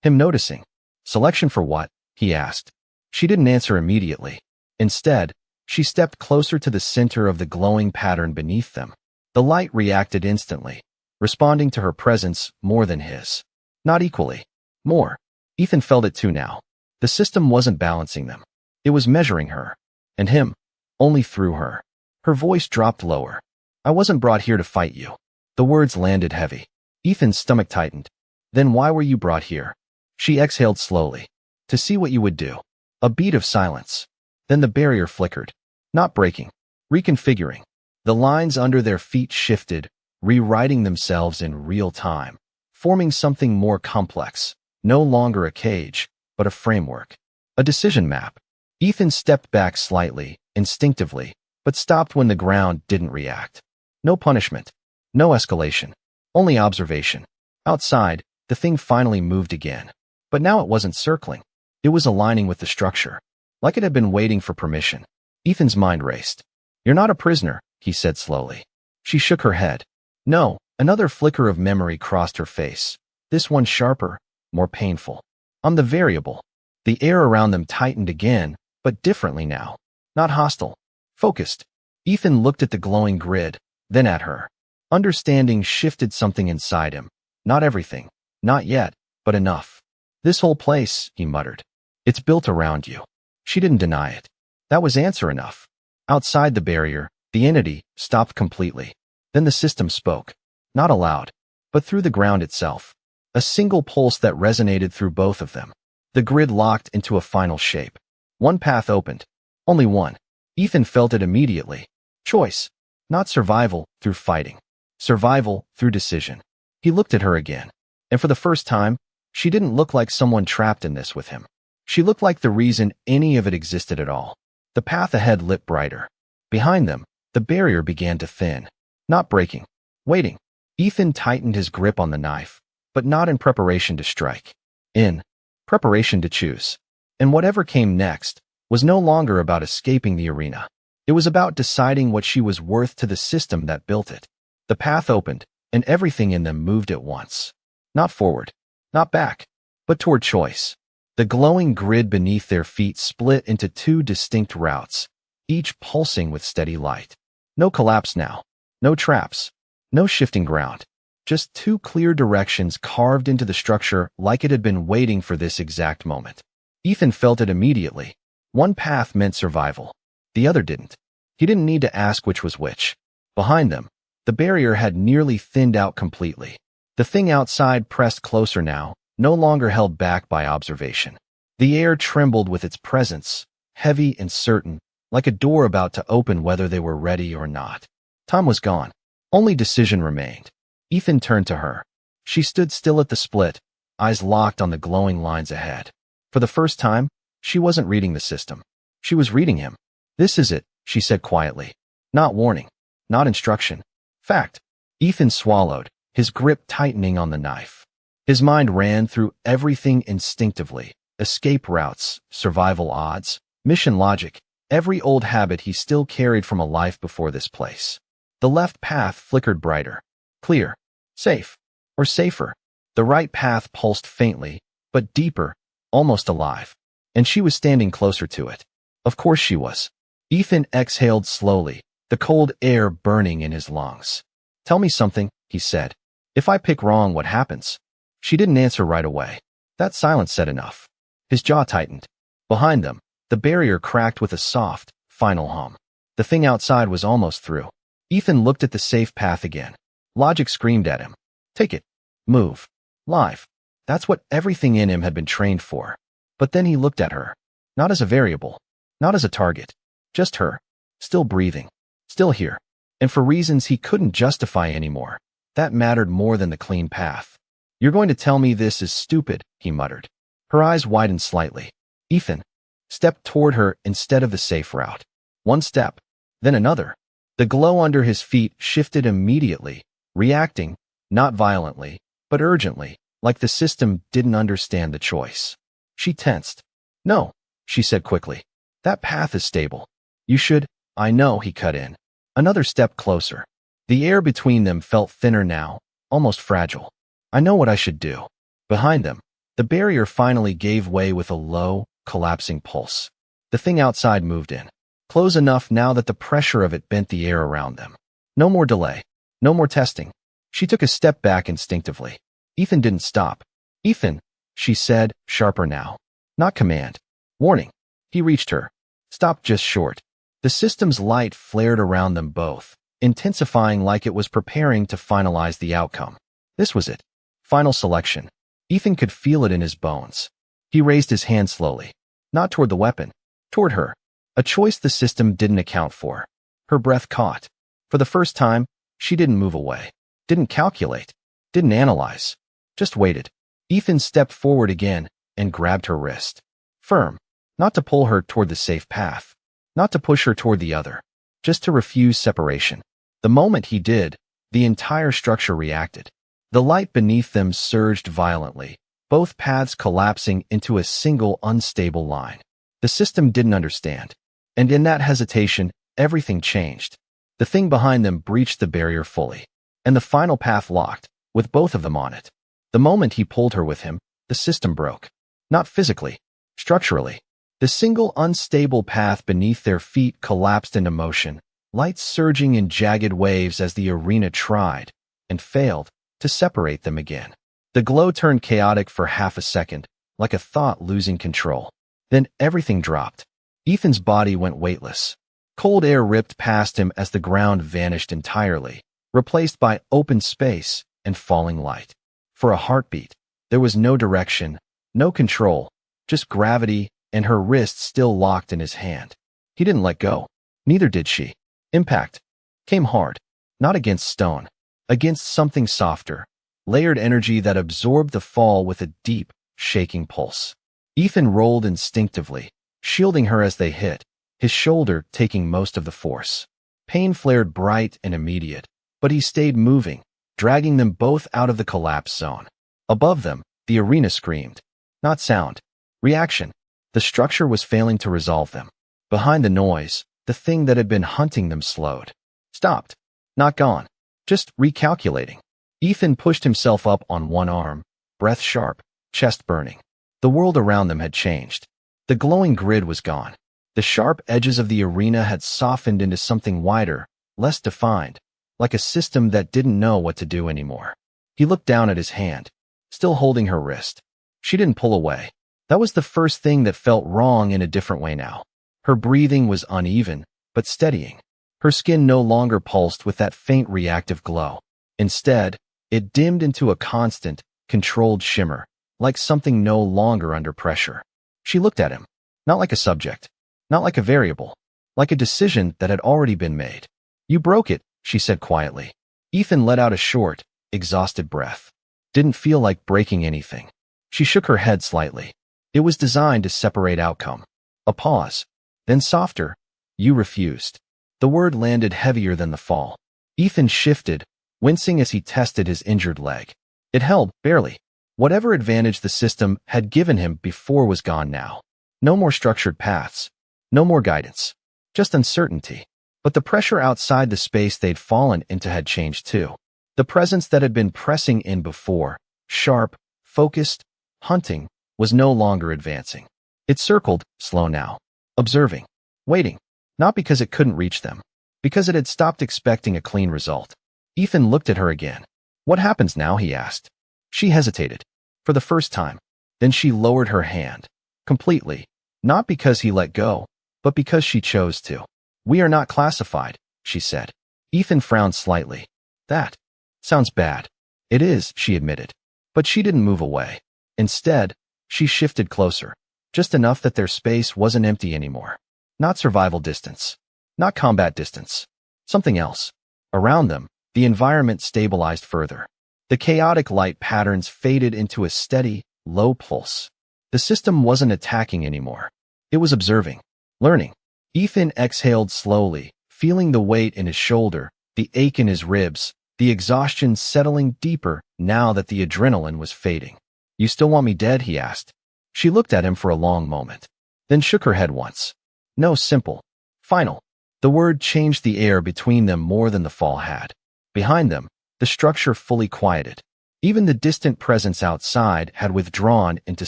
him noticing. "Selection for what?" he asked. She didn't answer immediately. Instead, she stepped closer to the center of the glowing pattern beneath them. The light reacted instantly, responding to her presence more than his. Not equally. More. Ethan felt it too now. The system wasn't balancing them. It was measuring her. And him. Only through her. Her voice dropped lower. I wasn't brought here to fight you. The words landed heavy. Ethan's stomach tightened. Then why were you brought here? She exhaled slowly. To see what you would do. A beat of silence. Then the barrier flickered. Not breaking. Reconfiguring. The lines under their feet shifted, rewriting themselves in real time, forming something more complex. No longer a cage, but a framework. A decision map. Ethan stepped back slightly, instinctively, but stopped when the ground didn't react. No punishment. No escalation. Only observation. Outside, the thing finally moved again. But now it wasn't circling. It was aligning with the structure. Like it had been waiting for permission. Ethan's mind raced. You're not a prisoner, he said slowly. She shook her head. No, another flicker of memory crossed her face. This one sharper, more painful. I'm the variable. The air around them tightened again, but differently now. Not hostile. Focused. Ethan looked at the glowing grid, then at her. Understanding shifted something inside him. Not everything. Not yet, but enough. This whole place, he muttered. It's built around you. She didn't deny it. That was answer enough. Outside the barrier, the entity stopped completely. Then the system spoke. Not aloud, but through the ground itself. A single pulse that resonated through both of them. The grid locked into a final shape. One path opened. Only one. Ethan felt it immediately. Choice. Not survival through fighting. Survival through decision. He looked at her again. And for the first time, she didn't look like someone trapped in this with him. She looked like the reason any of it existed at all. The path ahead lit brighter. Behind them, the barrier began to thin. Not breaking. Waiting. Ethan tightened his grip on the knife, but not in preparation to strike. In preparation to choose. And whatever came next was no longer about escaping the arena. It was about deciding what she was worth to the system that built it. The path opened, and everything in them moved at once. Not forward, not back, but toward choice. The glowing grid beneath their feet split into two distinct routes, each pulsing with steady light. No collapse now. No traps. No shifting ground. Just two clear directions carved into the structure like it had been waiting for this exact moment. Ethan felt it immediately. One path meant survival. The other didn't. He didn't need to ask which was which. Behind them, the barrier had nearly thinned out completely. The thing outside pressed closer now, no longer held back by observation. The air trembled with its presence, heavy and certain, like a door about to open whether they were ready or not. Time was gone. Only decision remained. Ethan turned to her. She stood still at the split, eyes locked on the glowing lines ahead. For the first time, she wasn't reading the system. She was reading him. This is it, she said quietly. Not warning. Not instruction. Fact. Ethan swallowed, his grip tightening on the knife. His mind ran through everything instinctively. Escape routes, survival odds, mission logic, every old habit he still carried from a life before this place. The left path flickered brighter. Clear. Safe. Or safer. The right path pulsed faintly, but deeper, almost alive. And she was standing closer to it. Of course she was. Ethan exhaled slowly, the cold air burning in his lungs. Tell me something, he said. If I pick wrong, what happens? She didn't answer right away. That silence said enough. His jaw tightened. Behind them, the barrier cracked with a soft, final hum. The thing outside was almost through. Ethan looked at the safe path again. Logic screamed at him. Take it. Move. Live. That's what everything in him had been trained for. But then he looked at her. Not as a variable. Not as a target. Just her. Still breathing. Still here. And for reasons he couldn't justify anymore. That mattered more than the clean path. You're going to tell me this is stupid, he muttered. Her eyes widened slightly. Ethan stepped toward her instead of the safe route. One step. Then another. The glow under his feet shifted immediately, reacting, not violently, but urgently, like the system didn't understand the choice. She tensed. No, she said quickly. That path is stable. You should, I know, he cut in. Another step closer. The air between them felt thinner now, almost fragile. I know what I should do. Behind them, the barrier finally gave way with a low, collapsing pulse. The thing outside moved in. Close enough now that the pressure of it bent the air around them. No more delay. No more testing. She took a step back instinctively. Ethan didn't stop. Ethan, she said, sharper now. Not command. Warning. He reached her. Stopped just short. The system's light flared around them both, intensifying like it was preparing to finalize the outcome. This was it. Final selection. Ethan could feel it in his bones. He raised his hand slowly. Not toward the weapon. Toward her. A choice the system didn't account for. Her breath caught. For the first time, she didn't move away. Didn't calculate. Didn't analyze. Just waited. Ethan stepped forward again and grabbed her wrist. Firm. Not to pull her toward the safe path. Not to push her toward the other. Just to refuse separation. The moment he did, the entire structure reacted. The light beneath them surged violently, both paths collapsing into a single unstable line. The system didn't understand. And in that hesitation, everything changed. The thing behind them breached the barrier fully. And the final path locked, with both of them on it. The moment he pulled her with him, the system broke. Not physically, structurally. The single unstable path beneath their feet collapsed into motion, light surging in jagged waves as the arena tried, and failed, to separate them again. The glow turned chaotic for half a second, like a thought losing control. Then everything dropped. Ethan's body went weightless. Cold air ripped past him as the ground vanished entirely, replaced by open space and falling light. For a heartbeat, there was no direction, no control, just gravity and her wrist still locked in his hand. He didn't let go. Neither did she. Impact came hard, not against stone, against something softer, layered energy that absorbed the fall with a deep, shaking pulse. Ethan rolled instinctively, shielding her as they hit, his shoulder taking most of the force. Pain flared bright and immediate, but he stayed moving, dragging them both out of the collapse zone. Above them, the arena screamed. Not sound. Reaction. The structure was failing to resolve them. Behind the noise, the thing that had been hunting them slowed. Stopped. Not gone. Just recalculating. Ethan pushed himself up on one arm, breath sharp, chest burning. The world around them had changed. The glowing grid was gone. The sharp edges of the arena had softened into something wider, less defined, like a system that didn't know what to do anymore. He looked down at his hand, still holding her wrist. She didn't pull away. That was the first thing that felt wrong in a different way now. Her breathing was uneven, but steadying. Her skin no longer pulsed with that faint reactive glow. Instead, it dimmed into a constant, controlled shimmer, like something no longer under pressure. She looked at him, not like a subject, not like a variable, like a decision that had already been made. You broke it, she said quietly. Ethan let out a short, exhausted breath. Didn't feel like breaking anything. She shook her head slightly. It was designed to separate outcome. A pause. Then softer. You refused. The word landed heavier than the fall. Ethan shifted, wincing as he tested his injured leg. It held, barely. Whatever advantage the system had given him before was gone now. No more structured paths. No more guidance. Just uncertainty. But the pressure outside the space they'd fallen into had changed too. The presence that had been pressing in before, sharp, focused, hunting, was no longer advancing. It circled, slow now. Observing. Waiting. Not because it couldn't reach them. Because it had stopped expecting a clean result. Ethan looked at her again. What happens now, he asked. She hesitated. For the first time. Then she lowered her hand. Completely. Not because he let go, but because she chose to. We are not classified, she said. Ethan frowned slightly. That sounds bad. It is, she admitted. But she didn't move away. Instead, she shifted closer. Just enough that their space wasn't empty anymore. Not survival distance. Not combat distance. Something else. Around them, the environment stabilized further. The chaotic light patterns faded into a steady, low pulse. The system wasn't attacking anymore. It was observing. Learning. Ethan exhaled slowly, feeling the weight in his shoulder, the ache in his ribs, the exhaustion settling deeper now that the adrenaline was fading. You still want me dead? He asked. She looked at him for a long moment, then shook her head once. No, simple. Final. The word changed the air between them more than the fall had. Behind them, the structure fully quieted. Even the distant presence outside had withdrawn into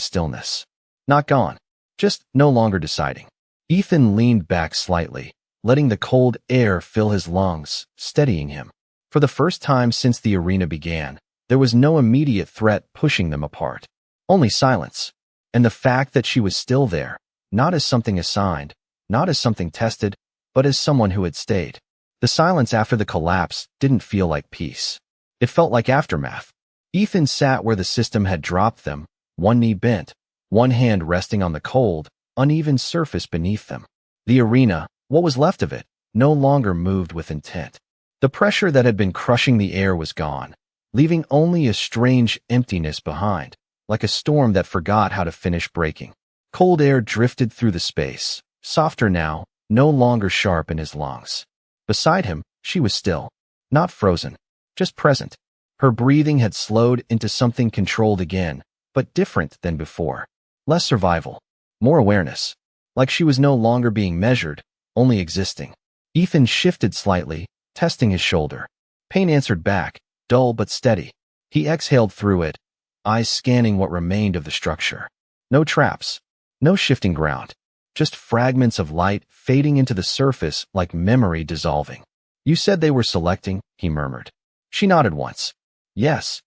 stillness. Not gone. Just no longer deciding. Ethan leaned back slightly, letting the cold air fill his lungs, steadying him. For the first time since the arena began, there was no immediate threat pushing them apart. Only silence. And the fact that she was still there, not as something assigned, not as something tested, but as someone who had stayed. The silence after the collapse didn't feel like peace. It felt like aftermath. Ethan sat where the system had dropped them, one knee bent, one hand resting on the cold, uneven surface beneath them. The arena, what was left of it, no longer moved with intent. The pressure that had been crushing the air was gone, leaving only a strange emptiness behind, like a storm that forgot how to finish breaking. Cold air drifted through the space, softer now, no longer sharp in his lungs. Beside him, she was still, not frozen, just present. Her breathing had slowed into something controlled again, but different than before. Less survival, more awareness. Like she was no longer being measured, only existing. Ethan shifted slightly, testing his shoulder. Pain answered back, dull but steady. He exhaled through it, eyes scanning what remained of the structure. No traps, no shifting ground, just fragments of light fading into the surface like memory dissolving. You said they were selecting, he murmured. She nodded once. Yes.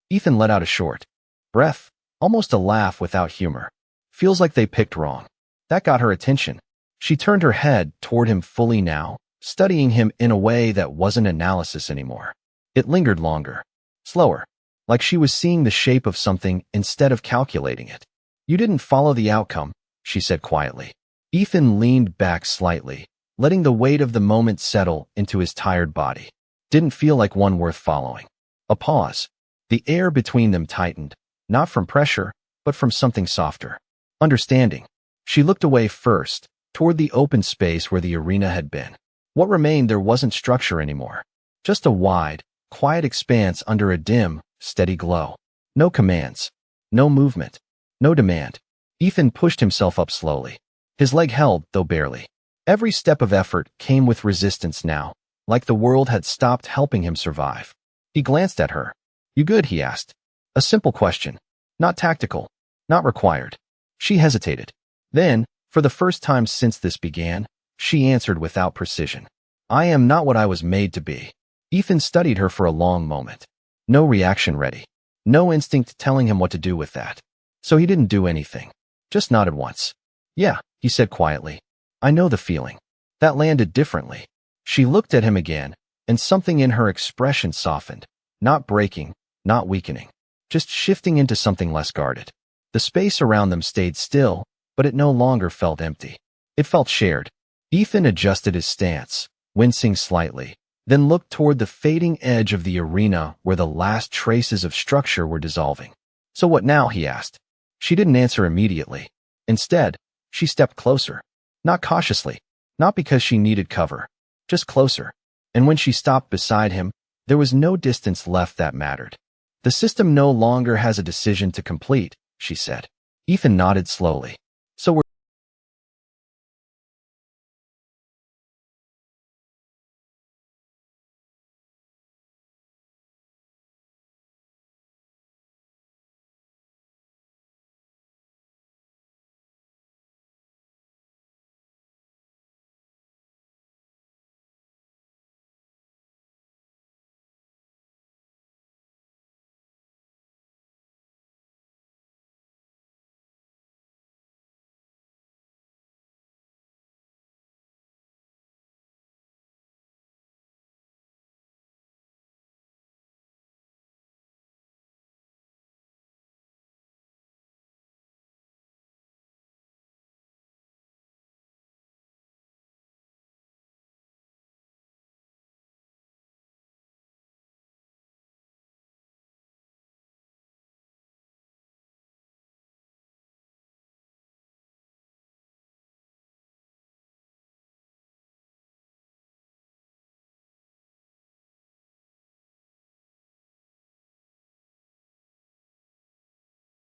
Ethan let out a short breath, almost a laugh without humor. Feels like they picked wrong. That got her attention. She turned her head toward him fully now, studying him in a way that wasn't analysis anymore. It lingered longer, slower, like she was seeing the shape of something instead of calculating it. You didn't follow the outcome, she said quietly. Ethan leaned back slightly, letting the weight of the moment settle into his tired body. Didn't feel like one worth following. A pause. The air between them tightened, not from pressure, but from something softer. Understanding. She looked away first, toward the open space where the arena had been. What remained there wasn't structure anymore. Just a wide, quiet expanse under a dim, steady glow. No commands. No movement. No demand. Ethan pushed himself up slowly. His leg held, though barely. Every step of effort came with resistance now, like the world had stopped helping him survive. He glanced at her. You good? He asked. A simple question. Not tactical. Not required. She hesitated. Then, for the first time since this began, she answered without precision. I am not what I was made to be. Ethan studied her for a long moment. No reaction ready. No instinct telling him what to do with that. So he didn't do anything. Just nodded once. Yeah, he said quietly. I know the feeling. That landed differently. She looked at him again, and something in her expression softened. Not breaking, not weakening. Just shifting into something less guarded. The space around them stayed still, but it no longer felt empty. It felt shared. Ethan adjusted his stance, wincing slightly, then looked toward the fading edge of the arena where the last traces of structure were dissolving. So what now? He asked. She didn't answer immediately. Instead, she stepped closer. Not cautiously, not because she needed cover, just closer. And when she stopped beside him, there was no distance left that mattered. The system no longer has a decision to complete, she said. Ethan nodded slowly. So we're